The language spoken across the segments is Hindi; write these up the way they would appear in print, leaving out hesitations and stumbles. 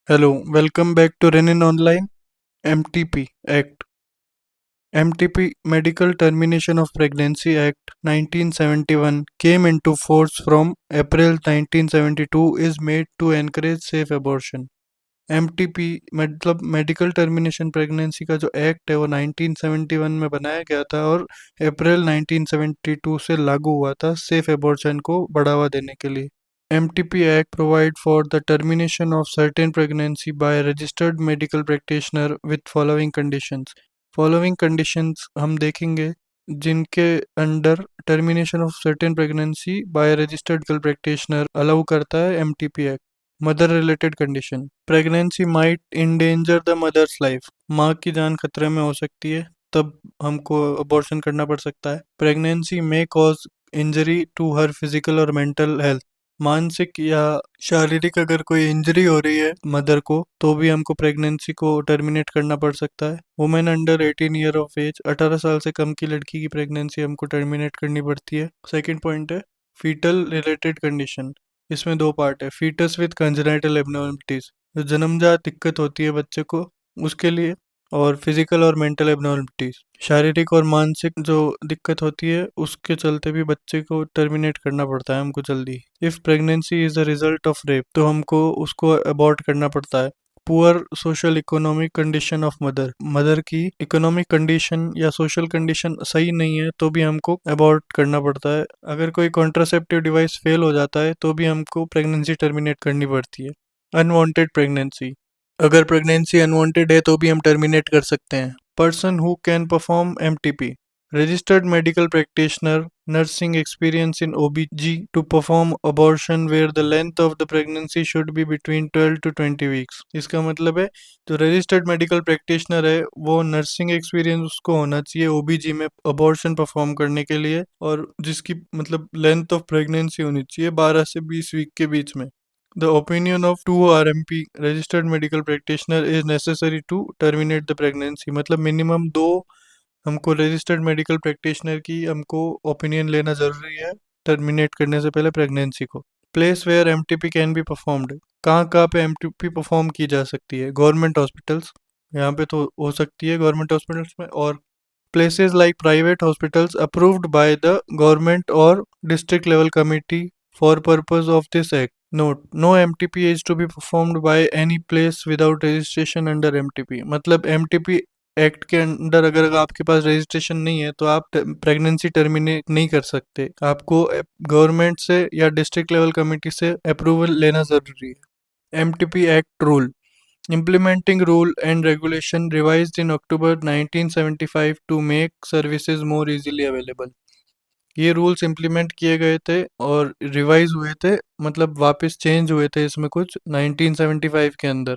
Hello, welcome back to Renin Online. MTP Act. MTP Medical Termination of Pregnancy Act 1971 came into force from April 1972 is made to encourage safe abortion. MTP मतलब मेडिकल टर्मिनेशन प्रेगनेंसी का जो एक्ट है वो 1971 में बनाया गया था और अप्रैल 1972 से लागू हुआ था सेफ एबॉर्शन को बढ़ावा देने के लिए। MTP Act provide for the termination of certain pregnancy by a registered medical practitioner with following conditions. Following conditions हम देखेंगे जिनके under termination of certain pregnancy by registered medical practitioner allow करता है MTP act. Mother related condition pregnancy might endanger the mother's life, माँ की जान खतरे में हो सकती है तब हमको अबॉर्शन करना पड़ सकता है। प्रेगनेंसी में cause injury to her physical और मेंटल हेल्थ, मानसिक या शारीरिक अगर कोई इंजरी हो रही है मदर को तो भी हमको प्रेगनेंसी को टर्मिनेट करना पड़ सकता है। Women under 18 year of age, 18 साल से कम की लड़की की प्रेगनेंसी हमको टर्मिनेट करनी पड़ती है। सेकंड पॉइंट है फीटल रिलेटेड कंडीशन, इसमें दो पार्ट है। फीटस विद कंजेनाइटल एबनॉर्मलिटीज, जो जन्मजात दिक्कत होती है बच्चे को उसके लिए, और फिजिकल और मेंटल एबनॉर्मलिटीज, शारीरिक और मानसिक जो दिक्कत होती है उसके चलते भी बच्चे को टर्मिनेट करना पड़ता है हमको जल्दी। If pregnancy is a result of rape तो हमको उसको अबॉर्ट करना पड़ता है। Poor social economic condition of mother, mother की इकोनॉमिक कंडीशन या सोशल कंडीशन सही नहीं है तो भी हमको अबॉर्ट करना पड़ता है। अगर कोई कॉन्ट्रासेप्टिव डिवाइस फेल हो जाता है तो भी हमको प्रेगनेंसी टर्मिनेट करनी पड़ती है। अनवांटेड प्रेगनेंसी, अगर प्रेगनेंसी अनवांटेड है तो भी हम टर्मिनेट कर सकते हैं। Person who can perform MTP, registered medical practitioner, nursing experience in OBG to perform abortion where the length of the pregnancy should be between 12 to 20 weeks। इसका मतलब है जो रजिस्टर्ड मेडिकल प्रैक्टिशनर है वो नर्सिंग एक्सपीरियंस उसको होना चाहिए OBG में अबॉर्शन परफॉर्म करने के लिए, और जिसकी मतलब लेंथ ऑफ प्रेगनेंसी होनी चाहिए 12 से 20 वीक के बीच में। The opinion of 2 RMP registered medical practitioner is necessary to terminate the pregnancy, मतलब मिनिमम 2 हमको रजिस्टर्ड मेडिकल प्रैक्टिशनर की हमको ओपिनियन लेना ज़रूरी है टर्मिनेट करने से पहले प्रेगनेंसी को। Place where MTP can be performed, कहाँ कहाँ पे MTP परफॉर्म की जा सकती है। गवर्नमेंट हॉस्पिटल्स, यहाँ पे तो हो सकती है गवर्नमेंट हॉस्पिटल्स में, और places like private hospitals approved by the government or district level committee for purpose of this act। Note: no MTP is to be performed by any place without registration under MTP, मतलब MTP एक्ट के अंडर अगर आपके पास रजिस्ट्रेशन नहीं है तो आप प्रेगनेंसी टर्मिनेट नहीं कर सकते, आपको गवर्नमेंट से या डिस्ट्रिक्ट लेवल कमेटी से अप्रूवल लेना ज़रूरी है। MTP act rule, implementing rule and regulation revised in October 1975 to make services more easily available। ये रूल्स इम्प्लीमेंट किए गए थे और रिवाइज हुए थे, मतलब वापस चेंज हुए थे इसमें कुछ 1975 के अंदर,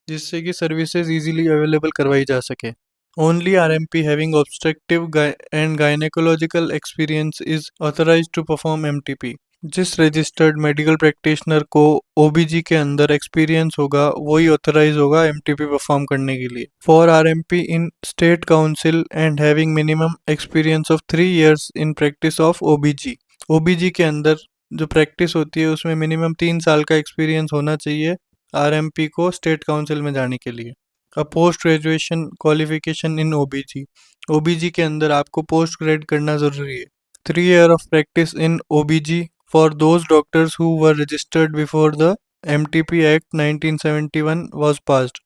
जिससे कि सर्विसेज इजीली अवेलेबल करवाई जा सके। Only RMP having obstructive and gynecological experience is authorized to perform MTP। जिस रजिस्टर्ड मेडिकल प्रैक्टिशनर को OBG के अंदर एक्सपीरियंस होगा वही ऑथराइज होगा MTP परफॉर्म करने के लिए। For RMP in state council and having minimum experience of 3 years in practice of OBG के अंदर जो प्रैक्टिस होती है उसमें मिनिमम 3 साल का एक्सपीरियंस होना चाहिए RMP को स्टेट काउंसिल में जाने के लिए। अ post graduation qualification in OBG के अंदर आपको पोस्ट ग्रेड करना ज़रूरी है। 3 year of practice in OBG for those doctors who were registered before the MTP Act 1971 was passed।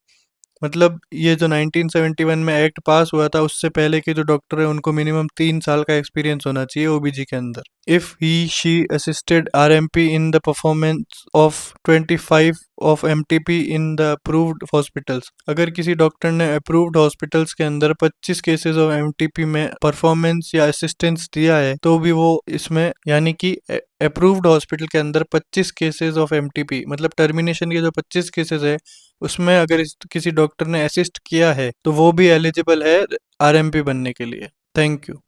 मतलब ये जो 1971 में एक्ट पास हुआ था उससे पहले के जो डॉक्टर है उनको मिनिमम 3 साल का एक्सपीरियंस होना चाहिए OBG के अंदर। If he she assisted RMP in the performance of 25 of MTP in the approved hospitals, अगर किसी डॉक्टर ने अप्रूव्ड हॉस्पिटल्स के अंदर 25 केसेस ऑफ MTP में परफॉर्मेंस या असिस्टेंस दिया है तो भी वो इसमें, यानी कि अप्रूव्ड हॉस्पिटल के अंदर 25 केसेस ऑफ MTP मतलब टर्मिनेशन के जो 25 केसेस है उसमें अगर किसी डॉक्टर ने असिस्ट किया है तो वो भी एलिजिबल है RMP बनने के लिए। Thank you.